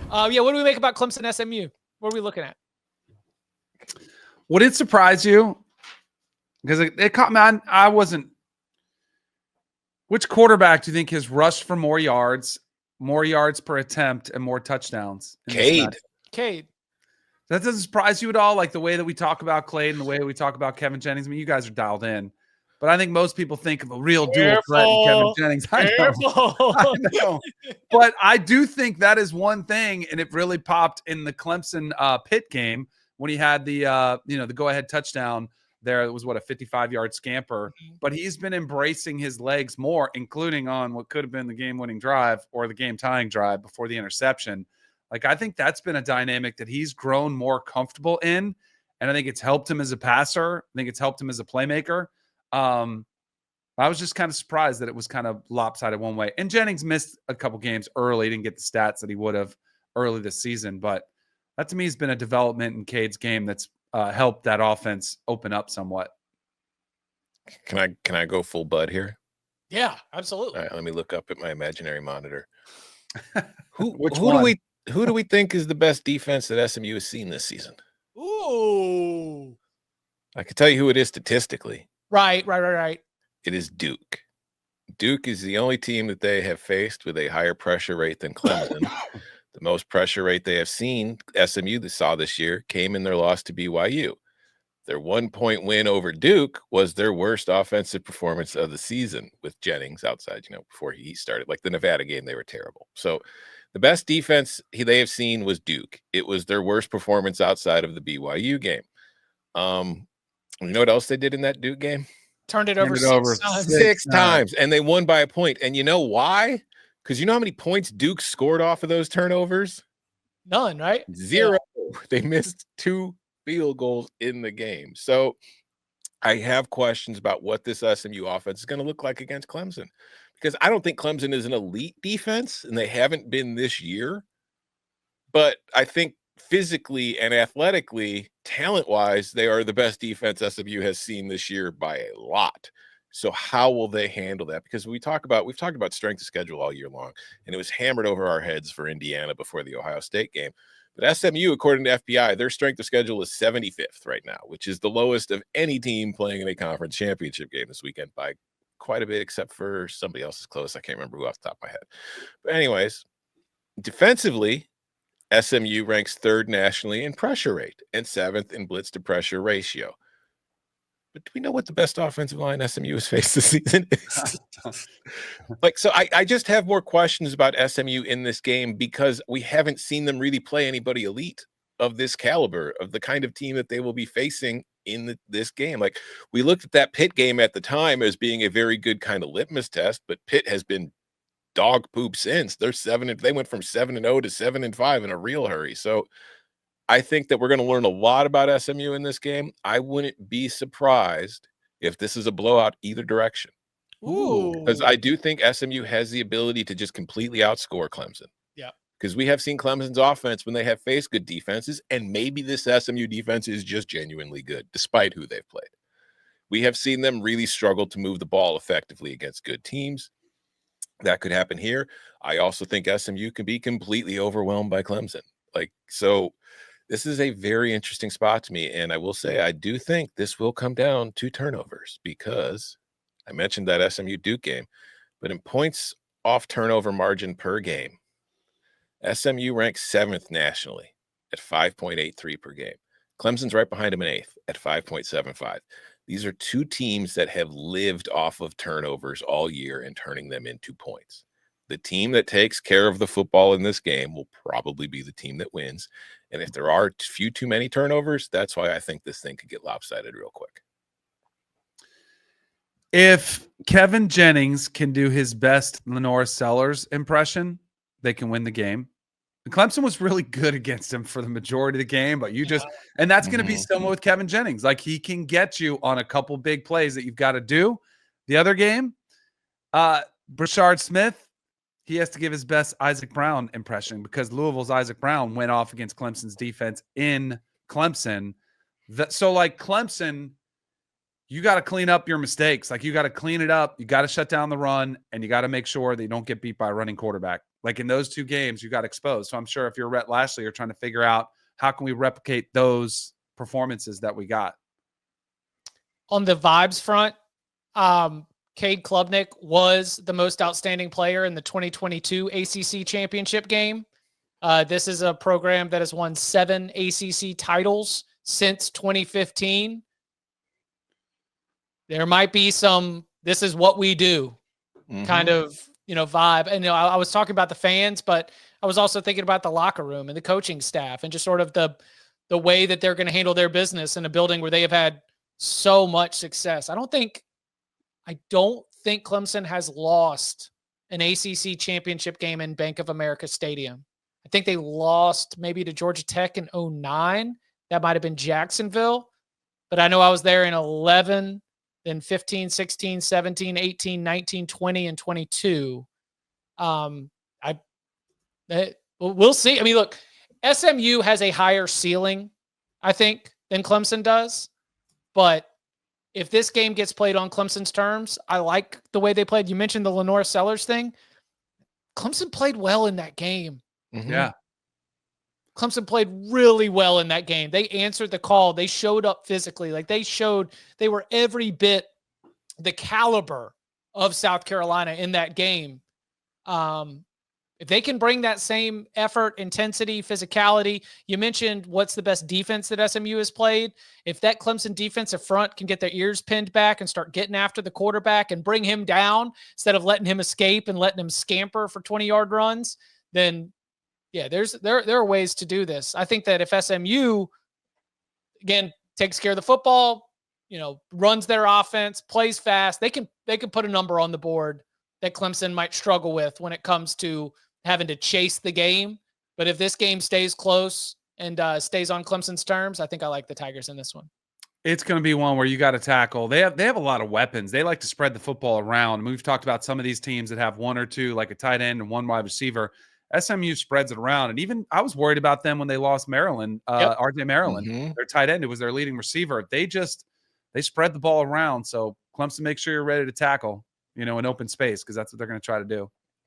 Yeah, what do we make about Clemson SMU? What are we looking at? Would it surprise you? Because it caught me on. I wasn't. Which quarterback do you think has rushed for more yards per attempt, and more touchdowns? Cade. That doesn't surprise you at all? Like the way that we talk about Clay and the way that we talk about Kevin Jennings. I mean, you guys are dialed in. But I think most people think of a real dual threat in Kevin Jennings. I know. But I do think that is one thing, and it really popped in the Clemson Pitt game when he had the the go-ahead touchdown there. It was a 55-yard scamper. But he's been embracing his legs more, including on what could have been the game-winning drive or the game-tying drive before the interception. Like, I think that's been a dynamic that he's grown more comfortable in, and I think it's helped him as a passer. I think it's helped him as a playmaker. I was just kind of surprised that it was kind of lopsided one way. And Jennings missed a couple games early, didn't get the stats that he would have early this season. But that to me has been a development in Cade's game that's helped that offense open up somewhat. Can I go full Bud here? Yeah, absolutely. All right, let me look up at my imaginary monitor. Who do we think is the best defense that SMU has seen this season? Ooh. I can tell you who it is statistically. Right. It is Duke. Duke is the only team that they have faced with a higher pressure rate than Clemson. The most pressure rate they have seen, SMU saw this year, came in their loss to BYU. Their 1-point win over Duke was their worst offensive performance of the season with Jennings outside, before he started. Like the Nevada game, they were terrible. So the best defense they have seen was Duke. It was their worst performance outside of the BYU game. You know what else they did in that Duke game? Turned it over six times, and they won by a point. And you know why? Because you know how many points Duke scored off of those turnovers? None, right? 0. Yeah. They missed 2 field goals in the game. So I have questions about what this SMU offense is going to look like against Clemson, because I don't think Clemson is an elite defense, and they haven't been this year. But I think physically and athletically, talent-wise, they are the best defense SMU has seen this year by a lot. So how will they handle that? Because we've talked about strength of schedule all year long, and it was hammered over our heads for Indiana before the Ohio State game. But SMU, according to FPI, their strength of schedule is 75th right now, which is the lowest of any team playing in a conference championship game this weekend by quite a bit, except for somebody else's close. I can't remember who off the top of my head. But anyways, defensively, SMU ranks 3rd nationally in pressure rate and 7th in blitz to pressure ratio. But do we know what the best offensive line SMU has faced this season is? So I just have more questions about SMU in this game, because we haven't seen them really play anybody elite of this caliber, of the kind of team that they will be facing in this game. Like, we looked at that Pitt game at the time as being a very good kind of litmus test, but Pitt has been dog poop since. They went from 7-0 to 7-5 in a real hurry. So I think that we're going to learn a lot about SMU in this game. I wouldn't be surprised if this is a blowout either direction. Ooh. Because I do think SMU has the ability to just completely outscore Clemson. Yeah. Because we have seen Clemson's offense when they have faced good defenses, and maybe this SMU defense is just genuinely good, despite who they've played. We have seen them really struggle to move the ball effectively against good teams. That could happen here. I also think SMU can be completely overwhelmed by Clemson. So this is a very interesting spot to me. And I will say, I do think this will come down to turnovers, because I mentioned that SMU Duke game, but in points off turnover margin per game, SMU ranks 7th nationally at 5.83 per game. Clemson's right behind him in 8th at 5.75. These are 2 teams that have lived off of turnovers all year and turning them into points. The team that takes care of the football in this game will probably be the team that wins. And if there are too many turnovers, that's why I think this thing could get lopsided real quick. If Kevin Jennings can do his best Lenore Sellers impression, they can win the game. Clemson was really good against him for the majority of the game, but and that's going to be similar with Kevin Jennings. Like, he can get you on a couple big plays that you've got to do. The other game, Brashard Smith, he has to give his best Isaac Brown impression, because Louisville's Isaac Brown went off against Clemson's defense in Clemson. So Clemson, you got to clean up your mistakes. You got to clean it up. You got to shut down the run, and you got to make sure that you don't get beat by a running quarterback. Like in those 2 games, you got exposed. So I'm sure if you're Rhett Lashley, you're trying to figure out how can we replicate those performances that we got. On the vibes front, Cade Klubnik was the most outstanding player in the 2022 ACC championship game. This is a program that has won 7 ACC titles since 2015. There might be some, this is what we do kind of, vibe. And, I was talking about the fans, but I was also thinking about the locker room and the coaching staff and just sort of the way that they're going to handle their business in a building where they have had so much success. I don't think Clemson has lost an ACC championship game in Bank of America Stadium. I think they lost maybe to Georgia Tech in 2009. That might have been Jacksonville. But I know I was there in 11, then 15, 16, 17, 18, 19, 20, and 22. We'll see. I mean, look, SMU has a higher ceiling, I think, than Clemson does. But if this game gets played on Clemson's terms, I like the way they played. You mentioned the Lenore Sellers thing. Clemson played well in that game. Yeah. Clemson played really well in that game. They answered the call. They showed up physically. Like they were every bit the caliber of South Carolina in that game. If they can bring that same effort, intensity, physicality, you mentioned what's the best defense that SMU has played. If that Clemson defensive front can get their ears pinned back and start getting after the quarterback and bring him down instead of letting him escape and letting him scamper for 20-yard runs, then yeah, there are ways to do this. I think that if SMU, again, takes care of the football, runs their offense, plays fast, they can put a number on the board that Clemson might struggle with when it comes to having to chase the game. But if this game stays close and stays on Clemson's terms, I think I like the Tigers in this one. It's going to be one where you got to tackle. They have a lot of weapons. They like to spread the football around. We've talked about some of these teams that have 1 or 2, like a tight end and 1 wide receiver. SMU spreads it around. And even I was worried about them when they lost Maryland, RJ Maryland, their tight end, who was their leading receiver. They spread the ball around. So Clemson, make sure you're ready to tackle, in open space, because that's what they're going to try to do.